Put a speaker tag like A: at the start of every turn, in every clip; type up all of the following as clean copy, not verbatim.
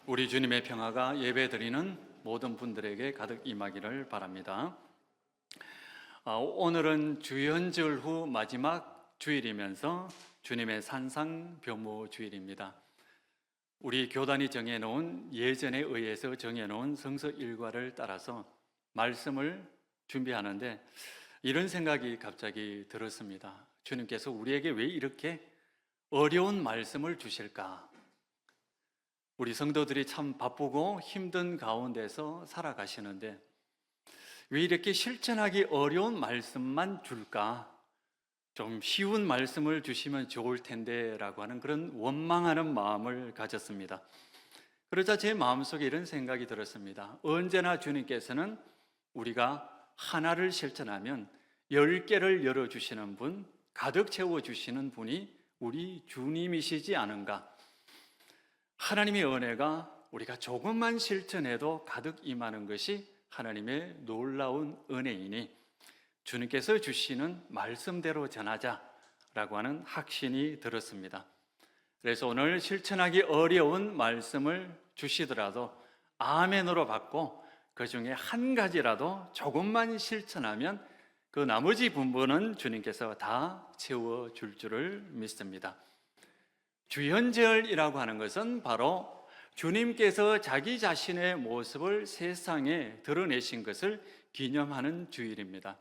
A: 우리 주님의 평화가 예배드리는 모든 분들에게 가득 임하기를 바랍니다. 오늘은 주연절 후 마지막 주일이면서 주님의 산상변모 주일입니다. 우리 교단이 정해놓은 예전에 의해서 정해놓은 성서 일과를 따라서 말씀을 준비하는데 이런 생각이 갑자기 들었습니다. 주님께서 우리에게 왜 이렇게 어려운 말씀을 주실까? 우리 성도들이 참 바쁘고 힘든 가운데서 살아가시는데 왜 이렇게 실천하기 어려운 말씀만 줄까? 좀 쉬운 말씀을 주시면 좋을 텐데 라고 하는 그런 원망하는 마음을 가졌습니다. 그러자 제 마음속에 이런 생각이 들었습니다. 언제나 주님께서는 우리가 하나를 실천하면 10개를 열어주시는 분, 가득 채워주시는 분이 우리 주님이시지 않은가? 하나님의 은혜가 우리가 조금만 실천해도 가득 임하는 것이 하나님의 놀라운 은혜이니 주님께서 주시는 말씀대로 전하자라고 하는 확신이 들었습니다. 그래서 오늘 실천하기 어려운 말씀을 주시더라도 아멘으로 받고 그 중에 한 가지라도 조금만 실천하면 그 나머지 부분은 주님께서 다 채워줄 줄을 믿습니다. 주현절이라고 하는 것은 바로 주님께서 자기 자신의 모습을 세상에 드러내신 것을 기념하는 주일입니다.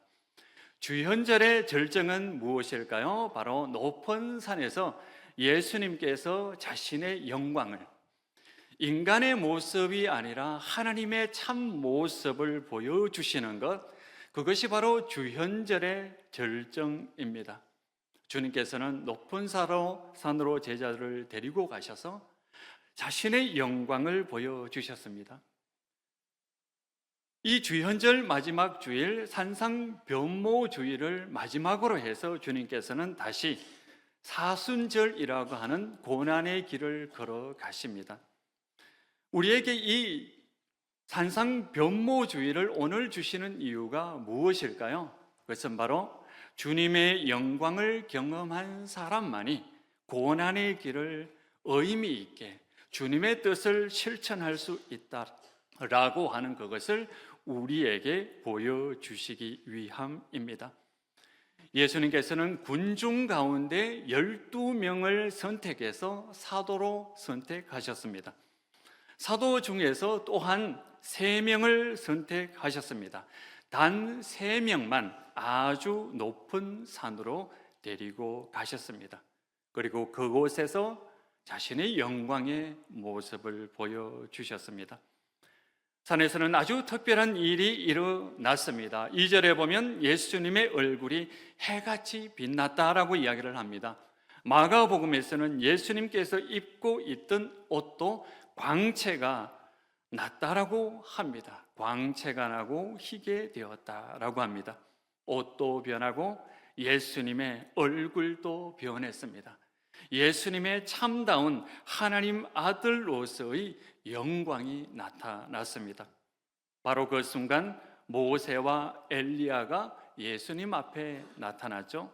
A: 주현절의 절정은 무엇일까요? 바로 높은 산에서 예수님께서 자신의 영광을, 인간의 모습이 아니라 하나님의 참 모습을 보여주시는 것, 그것이 바로 주현절의 절정입니다. 주님께서는 높은 산으로 제자들을 데리고 가셔서 자신의 영광을 보여주셨습니다. 이 주현절 마지막 주일 산상변모 주일을 마지막으로 해서 주님께서는 다시 사순절이라고 하는 고난의 길을 걸어가십니다. 우리에게 이 산상변모 주일을 오늘 주시는 이유가 무엇일까요? 그것은 바로 주님의 영광을 경험한 사람만이 고난의 길을 의미 있게 주님의 뜻을 실천할 수 있다라고 하는 그것을 우리에게 보여주시기 위함입니다. 예수님께서는 군중 가운데 12명을 선택해서 사도로 선택하셨습니다. 사도 중에서 또한 3명을 선택하셨습니다. 단 3명만 아주 높은 산으로 데리고 가셨습니다. 그리고 그곳에서 자신의 영광의 모습을 보여주셨습니다. 산에서는 아주 특별한 일이 일어났습니다. 2절에 보면 예수님의 얼굴이 해같이 빛났다라고 이야기를 합니다. 마가복음에서는 예수님께서 입고 있던 옷도 광채가 났다라고 합니다. 광채가 나고 희게 되었다라고 합니다. 옷도 변하고 예수님의 얼굴도 변했습니다. 예수님의 참다운 하나님 아들로서의 영광이 나타났습니다. 바로 그 순간 모세와 엘리야가 예수님 앞에 나타났죠.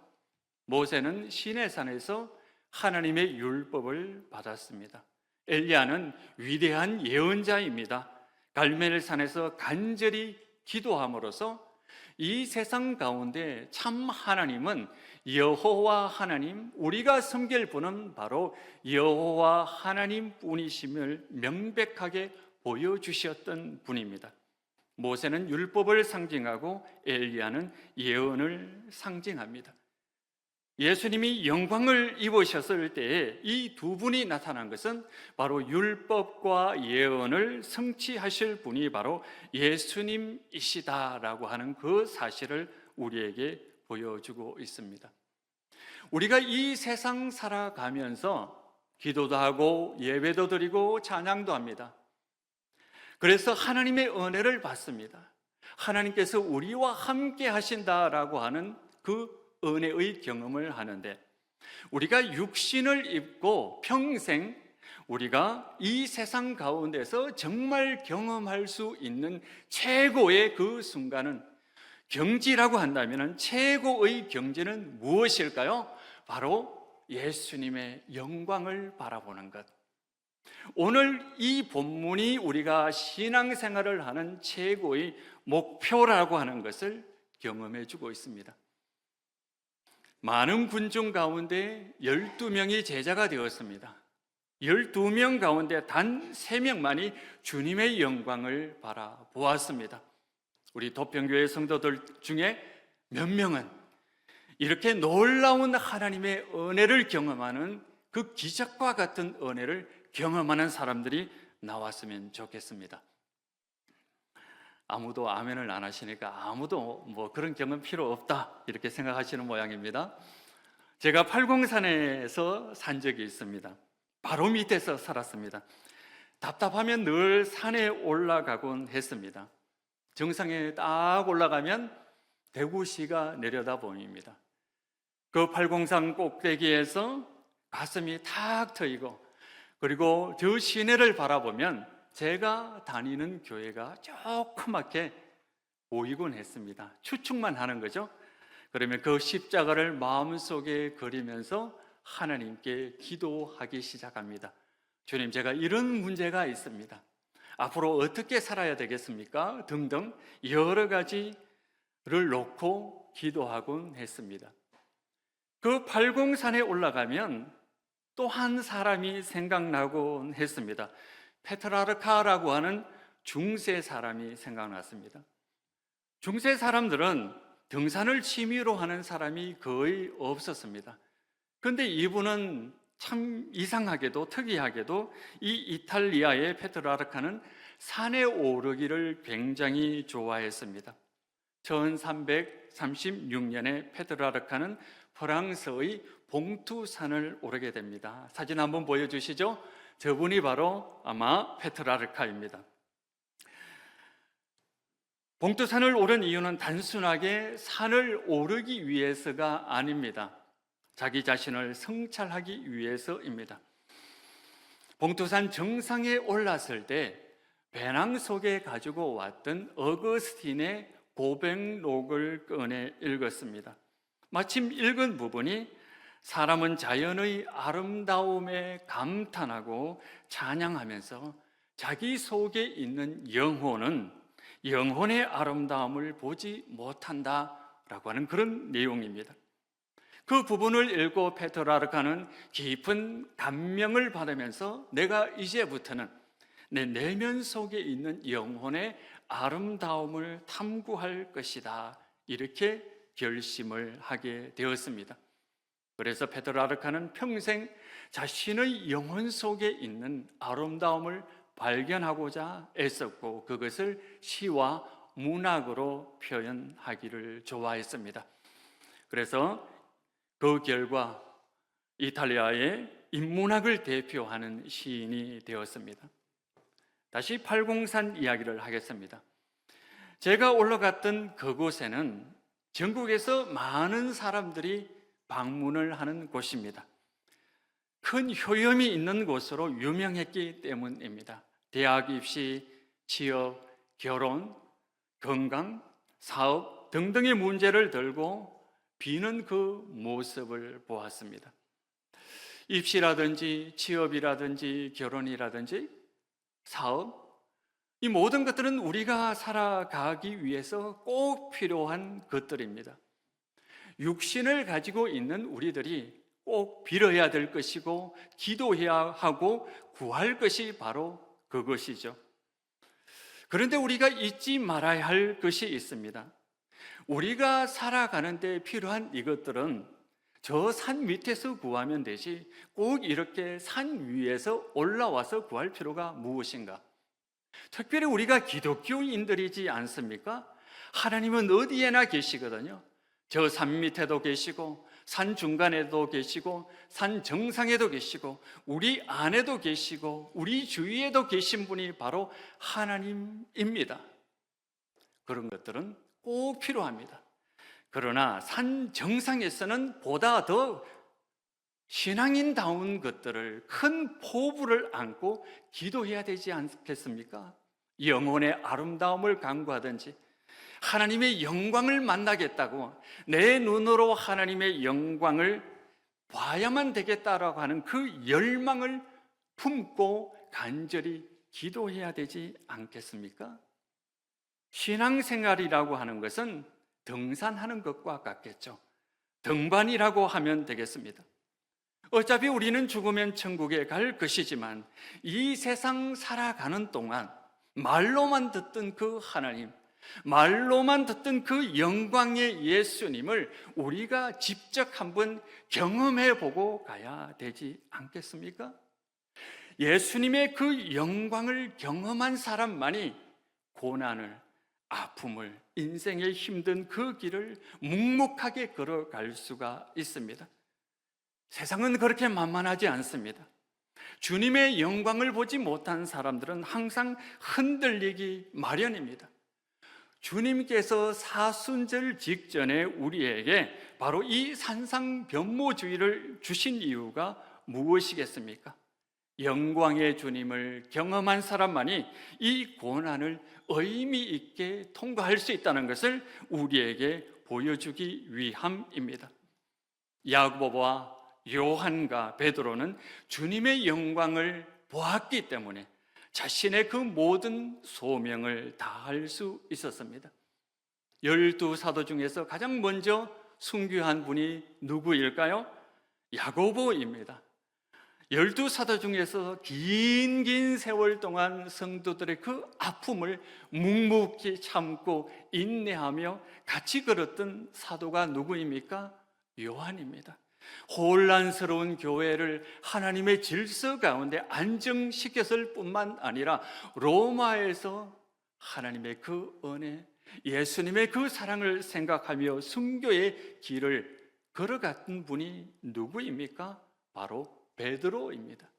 A: 모세는 시내산에서 하나님의 율법을 받았습니다. 엘리야는 위대한 예언자입니다. 갈멜산에서 간절히 기도함으로써 이 세상 가운데 참 하나님은 여호와 하나님, 우리가 섬길 분은 바로 여호와 하나님 뿐이심을 명백하게 보여주셨던 분입니다. 모세는 율법을 상징하고 엘리야는 예언을 상징합니다. 예수님이 영광을 입으셨을 때에 이 두 분이 나타난 것은 바로 율법과 예언을 성취하실 분이 바로 예수님이시다라고 하는 그 사실을 우리에게 보여주고 있습니다. 우리가 이 세상 살아가면서 기도도 하고 예배도 드리고 찬양도 합니다. 그래서 하나님의 은혜를 받습니다. 하나님께서 우리와 함께 하신다라고 하는 그 은혜의 경험을 하는데 우리가 육신을 입고 평생 우리가 이 세상 가운데서 정말 경험할 수 있는 최고의 그 순간은 경지라고 한다면 최고의 경지는 무엇일까요? 바로 예수님의 영광을 바라보는 것. 오늘 이 본문이 우리가 신앙생활을 하는 최고의 목표라고 하는 것을 경험해 주고 있습니다. 많은 군중 가운데 12명이 제자가 되었습니다. 12명 가운데 단 3명만이 주님의 영광을 바라보았습니다. 우리 도평교회 성도들 중에 몇 명은 이렇게 놀라운 하나님의 은혜를 경험하는 그 기적과 같은 은혜를 경험하는 사람들이 나왔으면 좋겠습니다. 아무도 아멘을 안 하시니까 아무도 뭐 그런 경험 필요 없다 이렇게 생각하시는 모양입니다. 제가 팔공산에서 산 적이 있습니다. 바로 밑에서 살았습니다. 답답하면 늘 산에 올라가곤 했습니다. 정상에 딱 올라가면 대구시가 내려다 보입니다. 그 팔공산 꼭대기에서 가슴이 탁 트이고, 그리고 저 시내를 바라보면 제가 다니는 교회가 조그맣게 보이곤 했습니다. 추측만 하는 거죠. 그러면 그 십자가를 마음속에 그리면서 하나님께 기도하기 시작합니다. 주님, 제가 이런 문제가 있습니다. 앞으로 어떻게 살아야 되겠습니까? 등등 여러 가지를 놓고 기도하곤 했습니다. 그 팔공산에 올라가면 또 한 사람이 생각나곤 했습니다. 페트라르카라고 하는 중세 사람이 생각났습니다. 중세 사람들은 등산을 취미로 하는 사람이 거의 없었습니다. 그런데 이분은 참 이상하게도 특이하게도 이 이탈리아의 페트라르카는 산에 오르기를 굉장히 좋아했습니다. 1336년에 페트라르카는 프랑스의 봉투산을 오르게 됩니다. 사진 한번 보여주시죠. 저분이 바로 아마 페트라르카입니다. 봉투산을 오른 이유는 단순하게 산을 오르기 위해서가 아닙니다. 자기 자신을 성찰하기 위해서입니다. 봉투산 정상에 올랐을 때 배낭 속에 가지고 왔던 어거스틴의 고백록을 꺼내 읽었습니다. 마침 읽은 부분이 사람은 자연의 아름다움에 감탄하고 찬양하면서 자기 속에 있는 영혼은 영혼의 아름다움을 보지 못한다라고 하는 그런 내용입니다. 그 부분을 읽고 페트라르카는 깊은 감명을 받으면서 내가 이제부터는 내 내면 속에 있는 영혼의 아름다움을 탐구할 것이다, 이렇게 결심을 하게 되었습니다. 그래서 페트라르카는 평생 자신의 영혼 속에 있는 아름다움을 발견하고자 애썼고 그것을 시와 문학으로 표현하기를 좋아했습니다. 그래서 그 결과 이탈리아의 인문학을 대표하는 시인이 되었습니다. 다시 팔공산 이야기를 하겠습니다. 제가 올라갔던 그곳에는 전국에서 많은 사람들이 방문을 하는 곳입니다. 큰 효염이 있는 곳으로 유명했기 때문입니다. 대학 입시, 취업, 결혼, 건강, 사업 등등의 문제를 들고 비는 그 모습을 보았습니다. 입시라든지 취업이라든지 결혼이라든지 사업, 이 모든 것들은 우리가 살아가기 위해서 꼭 필요한 것들입니다. 육신을 가지고 있는 우리들이 꼭 빌어야 될 것이고 기도해야 하고 구할 것이 바로 그것이죠. 그런데 우리가 잊지 말아야 할 것이 있습니다. 우리가 살아가는 데 필요한 이것들은 저 산 밑에서 구하면 되지 꼭 이렇게 산 위에서 올라와서 구할 필요가 무엇인가? 특별히 우리가 기독교인들이지 않습니까? 하나님은 어디에나 계시거든요. 저 산 밑에도 계시고 산 중간에도 계시고 산 정상에도 계시고 우리 안에도 계시고 우리 주위에도 계신 분이 바로 하나님입니다. 그런 것들은 꼭 필요합니다. 그러나 산 정상에서는 보다 더 신앙인다운 것들을 큰 포부를 안고 기도해야 되지 않겠습니까? 영혼의 아름다움을 강구하든지 하나님의 영광을 만나겠다고 내 눈으로 하나님의 영광을 봐야만 되겠다라고 하는 그 열망을 품고 간절히 기도해야 되지 않겠습니까? 신앙생활이라고 하는 것은 등산하는 것과 같겠죠. 등반이라고 하면 되겠습니다. 어차피 우리는 죽으면 천국에 갈 것이지만 이 세상 살아가는 동안 말로만 듣던 그 하나님, 말로만 듣던 그 영광의 예수님을 우리가 직접 한번 경험해 보고 가야 되지 않겠습니까? 예수님의 그 영광을 경험한 사람만이 고난을, 아픔을, 인생의 힘든 그 길을 묵묵하게 걸어갈 수가 있습니다. 세상은 그렇게 만만하지 않습니다. 주님의 영광을 보지 못한 사람들은 항상 흔들리기 마련입니다. 주님께서 사순절 직전에 우리에게 바로 이 산상변모주의를 주신 이유가 무엇이겠습니까? 영광의 주님을 경험한 사람만이 이 고난을 의미 있게 통과할 수 있다는 것을 우리에게 보여주기 위함입니다. 야고보와 요한과 베드로는 주님의 영광을 보았기 때문에 자신의 그 모든 소명을 다할 수 있었습니다. 12사도 중에서 가장 먼저 순교한 분이 누구일까요? 야고보입니다. 12사도 중에서 긴 세월 동안 성도들의 그 아픔을 묵묵히 참고 인내하며 같이 걸었던 사도가 누구입니까? 요한입니다. 혼란스러운 교회를 하나님의 질서 가운데 안정시켰을 뿐만 아니라 로마에서 하나님의 그 은혜, 예수님의 그 사랑을 생각하며 순교의 길을 걸어갔던 분이 누구입니까? 바로 베드로입니다.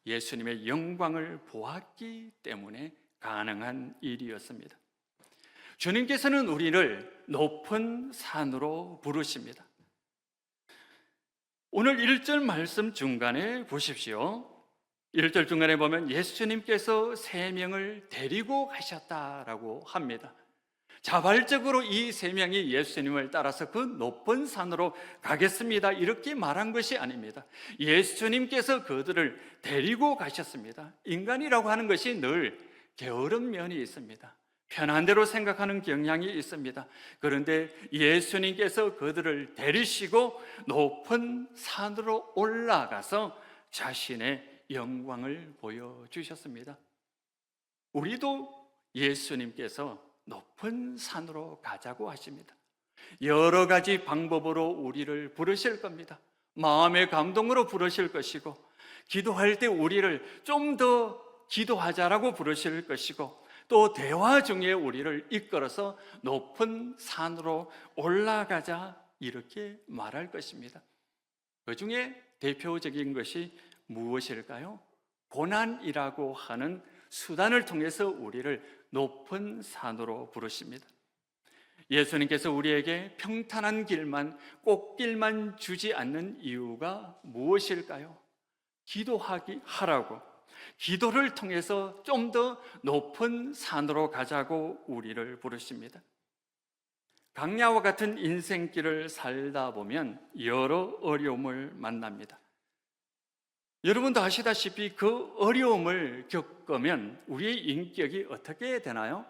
A: 예수님의 영광을 보았기 때문에 가능한 일이었습니다. 주님께서는 우리를 높은 산으로 부르십니다. 오늘 1절 말씀 중간에 보십시오. 1절 중간에 보면 예수님께서 3명을 데리고 가셨다라고 합니다. 자발적으로 이 3명이 예수님을 따라서 그 높은 산으로 가겠습니다, 이렇게 말한 것이 아닙니다. 예수님께서 그들을 데리고 가셨습니다. 인간이라고 하는 것이 늘 게으른 면이 있습니다. 편한 대로 생각하는 경향이 있습니다. 그런데 예수님께서 그들을 데리시고 높은 산으로 올라가서 자신의 영광을 보여주셨습니다. 우리도 예수님께서 높은 산으로 가자고 하십니다. 여러 가지 방법으로 우리를 부르실 겁니다. 마음의 감동으로 부르실 것이고, 기도할 때 우리를 좀 더 기도하자라고 부르실 것이고, 또 대화 중에 우리를 이끌어서 높은 산으로 올라가자 이렇게 말할 것입니다. 그 중에 대표적인 것이 무엇일까요? 고난이라고 하는 수단을 통해서 우리를 높은 산으로 부르십니다. 예수님께서 우리에게 평탄한 길만, 꽃길만 주지 않는 이유가 무엇일까요? 하라고, 기도를 통해서 좀 더 높은 산으로 가자고 우리를 부르십니다. 강야와 같은 인생길을 살다 보면 여러 어려움을 만납니다. 여러분도 아시다시피 그 어려움을 겪으면 우리의 인격이 어떻게 되나요?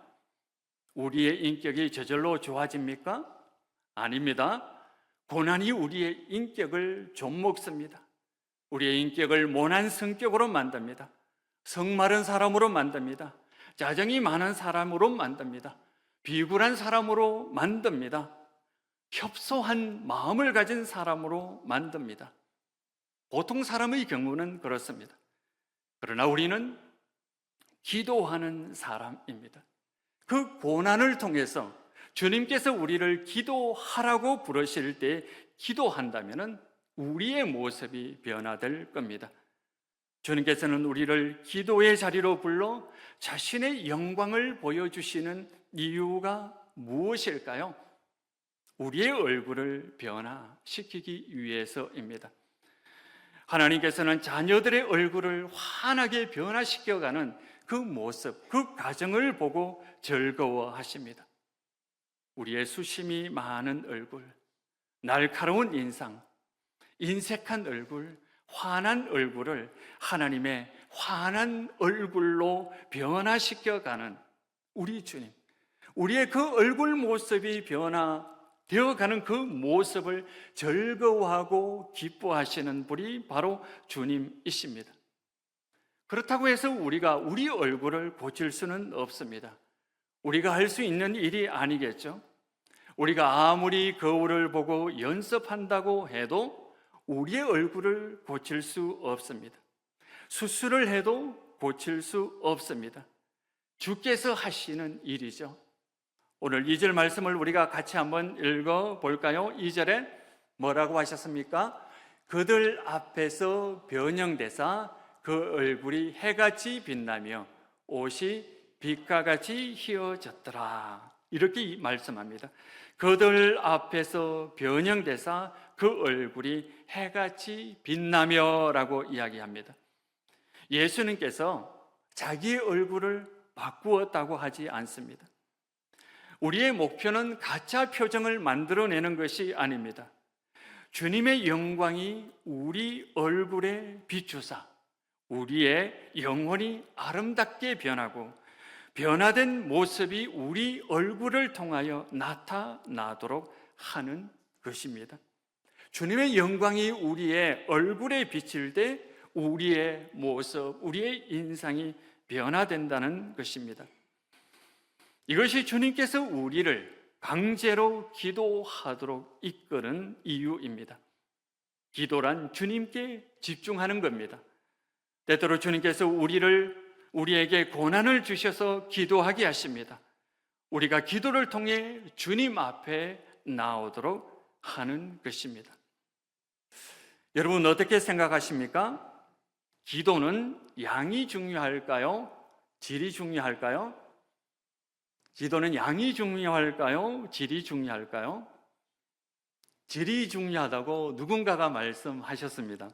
A: 우리의 인격이 저절로 좋아집니까? 아닙니다. 고난이 우리의 인격을 좀먹습니다. 우리의 인격을 모난 성격으로 만듭니다. 성마른 사람으로 만듭니다. 짜증이 많은 사람으로 만듭니다. 비굴한 사람으로 만듭니다. 협소한 마음을 가진 사람으로 만듭니다. 보통 사람의 경우는 그렇습니다. 그러나 우리는 기도하는 사람입니다. 그 고난을 통해서 주님께서 우리를 기도하라고 부르실 때 기도한다면 우리의 모습이 변화될 겁니다. 주님께서는 우리를 기도의 자리로 불러 자신의 영광을 보여주시는 이유가 무엇일까요? 우리의 얼굴을 변화시키기 위해서입니다. 하나님께서는 자녀들의 얼굴을 환하게 변화시켜가는 그 모습, 그 과정을 보고 즐거워하십니다. 우리의 수심이 많은 얼굴, 날카로운 인상, 인색한 얼굴, 환한 얼굴을 하나님의 환한 얼굴로 변화시켜가는 우리 주님, 우리의 그 얼굴 모습이 변화되어가는 그 모습을 즐거워하고 기뻐하시는 분이 바로 주님이십니다. 그렇다고 해서 우리가 우리 얼굴을 고칠 수는 없습니다. 우리가 할 수 있는 일이 아니겠죠. 우리가 아무리 거울을 보고 연습한다고 해도 우리의 얼굴을 고칠 수 없습니다. 수술을 해도 고칠 수 없습니다. 주께서 하시는 일이죠. 오늘 2절 말씀을 우리가 같이 한번 읽어볼까요? 2절에 뭐라고 하셨습니까? 그들 앞에서 변형되사 그 얼굴이 해같이 빛나며 옷이 빛과 같이 휘어졌더라. 이렇게 말씀합니다. 그들 앞에서 변형되사 그 얼굴이 해같이 빛나며 라고 이야기합니다. 예수님께서 자기의 얼굴을 바꾸었다고 하지 않습니다. 우리의 목표는 가짜 표정을 만들어내는 것이 아닙니다. 주님의 영광이 우리 얼굴에 비추사 우리의 영혼이 아름답게 변하고 변화된 모습이 우리 얼굴을 통하여 나타나도록 하는 것입니다. 주님의 영광이 우리의 얼굴에 비칠 때 우리의 모습, 우리의 인상이 변화된다는 것입니다. 이것이 주님께서 우리를 강제로 기도하도록 이끄는 이유입니다. 기도란 주님께 집중하는 겁니다. 때때로 주님께서 우리에게 고난을 주셔서 기도하게 하십니다. 우리가 기도를 통해 주님 앞에 나오도록 하는 것입니다. 여러분 어떻게 생각하십니까? 기도는 양이 중요할까요? 질이 중요할까요? 기도는 양이 중요할까요? 질이 중요할까요? 질이 중요하다고 누군가가 말씀하셨습니다.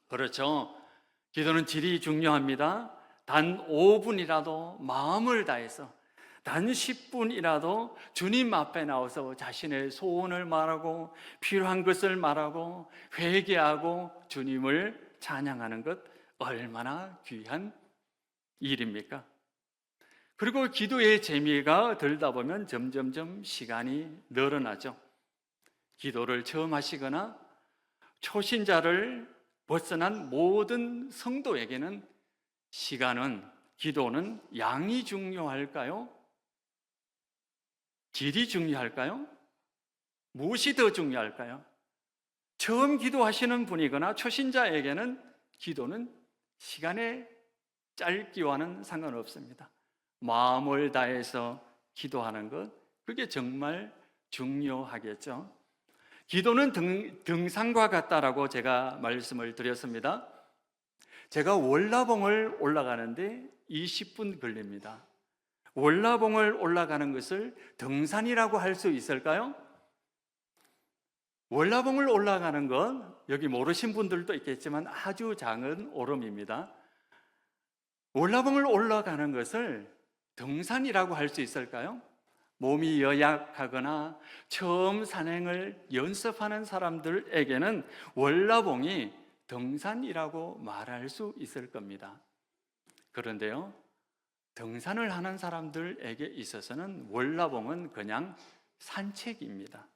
A: 그렇죠. 기도는 질이 중요합니다. 단 5분이라도 마음을 다해서 단 10분이라도 주님 앞에 나와서 자신의 소원을 말하고 필요한 것을 말하고 회개하고 주님을 찬양하는 것 얼마나 귀한 일입니까? 그리고 기도의 재미가 들다 보면 점점점 시간이 늘어나죠. 기도를 처음 하시거나 초신자를 벗어난 모든 성도에게는 기도는 양이 중요할까요? 질이 중요할까요? 무엇이 더 중요할까요? 처음 기도하시는 분이거나 초신자에게는 기도는 시간의 짧기와는 상관없습니다. 마음을 다해서 기도하는 것, 그게 정말 중요하겠죠. 기도는 등산과 같다라고 제가 말씀을 드렸습니다. 제가 월라봉을 올라가는데 20분 걸립니다. 월라봉을 올라가는 것을 등산이라고 할 수 있을까요? 월라봉을 올라가는 건 여기 모르신 분들도 있겠지만 아주 작은 오름입니다. 월라봉을 올라가는 것을 등산이라고 할 수 있을까요? 몸이 연약하거나 처음 산행을 연습하는 사람들에게는 월라봉이 등산이라고 말할 수 있을 겁니다. 그런데요, 등산을 하는 사람들에게 있어서는 월라봉은 그냥 산책입니다.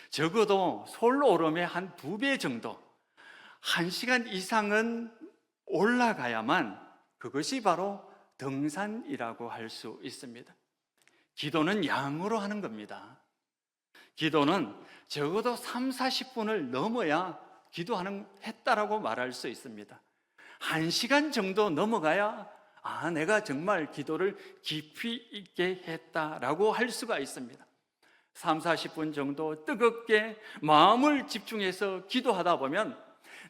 A: 적어도 솔오름의 한 2배 정도, 1시간 이상은 올라가야만 그것이 바로 등산이라고 할 수 있습니다. 기도는 양으로 하는 겁니다. 기도는 적어도 30-40분을 넘어야 했다라고 말할 수 있습니다. 1시간 정도 넘어가야 내가 정말 기도를 깊이 있게 했다라고 할 수가 있습니다. 30-40분 정도 뜨겁게 마음을 집중해서 기도하다 보면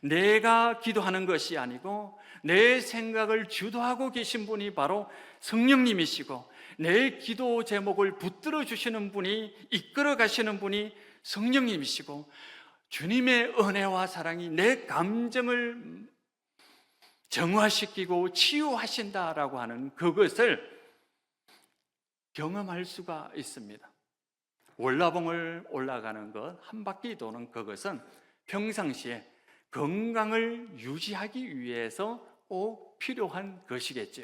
A: 내가 기도하는 것이 아니고 내 생각을 주도하고 계신 분이 바로 성령님이시고 내 기도 제목을 붙들어 주시는 분이, 이끌어 가시는 분이 성령님이시고 주님의 은혜와 사랑이 내 감정을 정화시키고 치유하신다라고 하는 그것을 경험할 수가 있습니다. 월라봉을 올라가는 것, 한 바퀴 도는 그것은 평상시에 건강을 유지하기 위해서 꼭 필요한 것이겠죠.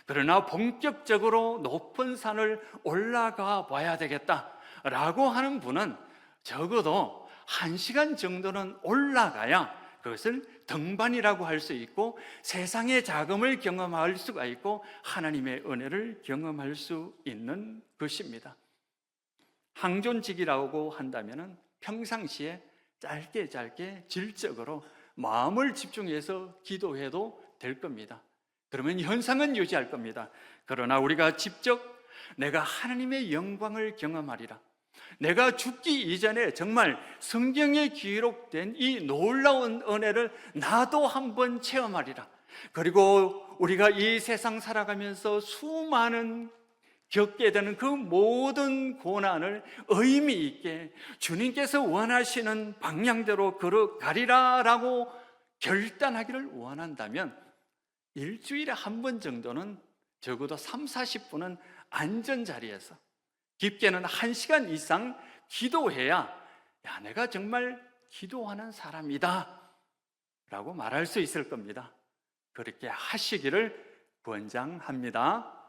A: 그러나 본격적으로 높은 산을 올라가 봐야 되겠다라고 하는 분은 적어도 1시간 정도는 올라가야 그것을 등반이라고 할 수 있고 세상의 자금을 경험할 수가 있고 하나님의 은혜를 경험할 수 있는 것입니다. 항존직이라고 한다면 평상시에 짧게 질적으로 마음을 집중해서 기도해도 될 겁니다. 그러면 현상은 유지할 겁니다. 그러나 우리가 직접 내가 하나님의 영광을 경험하리라, 내가 죽기 이전에 정말 성경에 기록된 이 놀라운 은혜를 나도 한번 체험하리라, 그리고 우리가 이 세상 살아가면서 수많은 겪게 되는 그 모든 고난을 의미 있게 주님께서 원하시는 방향대로 걸어가리라라고 결단하기를 원한다면 일주일에 한 번 정도는 적어도 30-40분은 안전자리에서 깊게는 1시간 이상 기도해야 내가 정말 기도하는 사람이다 라고 말할 수 있을 겁니다. 그렇게 하시기를 권장합니다.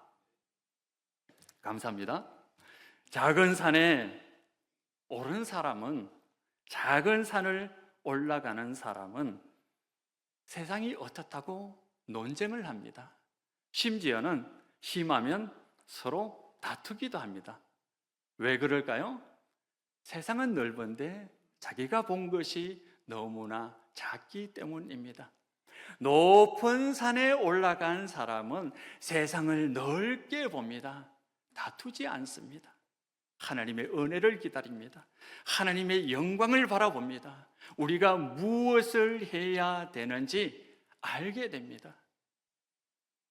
A: 감사합니다. 작은 산에 오른 사람은, 작은 산을 올라가는 사람은 세상이 어떻다고 논쟁을 합니다. 심지어는 심하면 서로 다투기도 합니다. 왜 그럴까요? 세상은 넓은데 자기가 본 것이 너무나 작기 때문입니다. 높은 산에 올라간 사람은 세상을 넓게 봅니다. 다투지 않습니다. 하나님의 은혜를 기다립니다. 하나님의 영광을 바라봅니다. 우리가 무엇을 해야 되는지 알게 됩니다.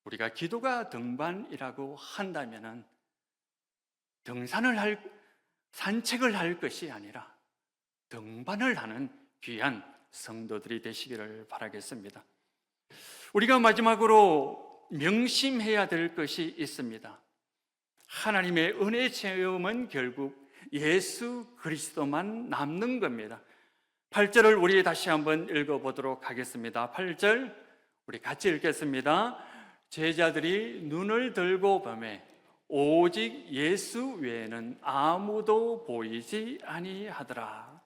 A: 우리가 기도가 등반이라고 한다면 산책을 할 것이 아니라 등반을 하는 귀한 성도들이 되시기를 바라겠습니다. 우리가 마지막으로 명심해야 될 것이 있습니다. 하나님의 은혜 체험은 결국 예수 그리스도만 남는 겁니다. 8절을 우리 다시 한번 읽어보도록 하겠습니다. 8절 우리 같이 읽겠습니다. 제자들이 눈을 들고 보매 오직 예수 외에는 아무도 보이지 아니하더라.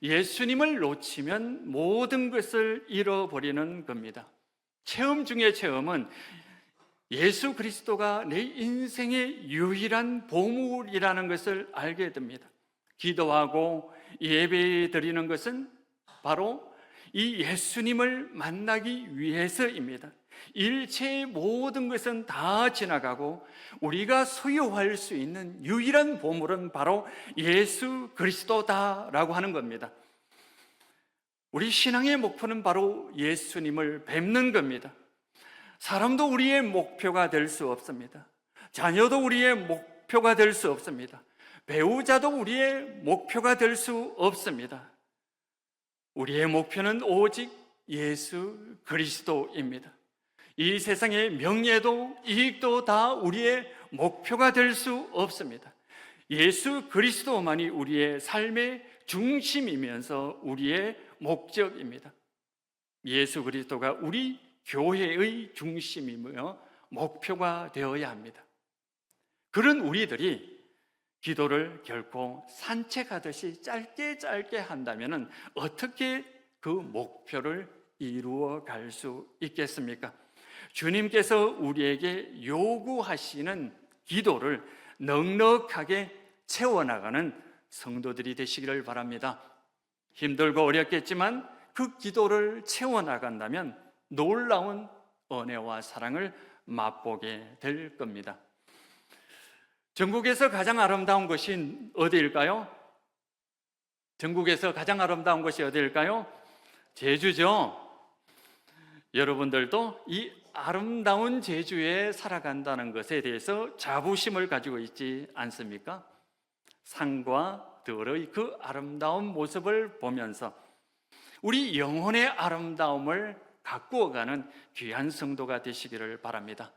A: 예수님을 놓치면 모든 것을 잃어버리는 겁니다. 체험 중의 체험은 예수 그리스도가 내 인생의 유일한 보물이라는 것을 알게 됩니다. 기도하고 예배 드리는 것은 바로 이 예수님을 만나기 위해서입니다. 일체의 모든 것은 다 지나가고 우리가 소유할 수 있는 유일한 보물은 바로 예수 그리스도다라고 하는 겁니다. 우리 신앙의 목표는 바로 예수님을 뵙는 겁니다. 사람도 우리의 목표가 될 수 없습니다. 자녀도 우리의 목표가 될 수 없습니다. 배우자도 우리의 목표가 될 수 없습니다. 우리의 목표는 오직 예수 그리스도입니다. 이 세상의 명예도 이익도 다 우리의 목표가 될 수 없습니다. 예수 그리스도만이 우리의 삶의 중심이면서 우리의 목적입니다. 예수 그리스도가 우리 교회의 중심이며 목표가 되어야 합니다. 그런 우리들이 기도를 결코 산책하듯이 짧게 한다면 어떻게 그 목표를 이루어 갈 수 있겠습니까? 주님께서 우리에게 요구하시는 기도를 넉넉하게 채워나가는 성도들이 되시기를 바랍니다. 힘들고 어렵겠지만 그 기도를 채워나간다면 놀라운 은혜와 사랑을 맛보게 될 겁니다. 전국에서 가장 아름다운 것이 어디일까요? 전국에서 가장 아름다운 곳이 어디일까요? 제주죠. 여러분들도 이 아름다운 제주에 살아간다는 것에 대해서 자부심을 가지고 있지 않습니까? 산과 들의 그 아름다운 모습을 보면서 우리 영혼의 아름다움을 가꾸어가는 귀한 성도가 되시기를 바랍니다.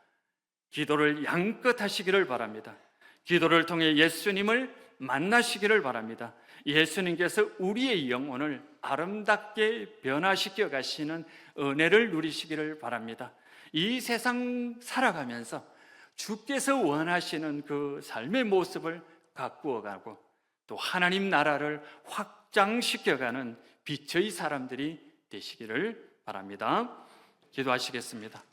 A: 기도를 양껏 하시기를 바랍니다. 기도를 통해 예수님을 만나시기를 바랍니다. 예수님께서 우리의 영혼을 아름답게 변화시켜 가시는 은혜를 누리시기를 바랍니다. 이 세상 살아가면서 주께서 원하시는 그 삶의 모습을 가꾸어 가고 또 하나님 나라를 확장시켜가는 빛의 사람들이 되시기를 바랍니다. 기도하시겠습니다.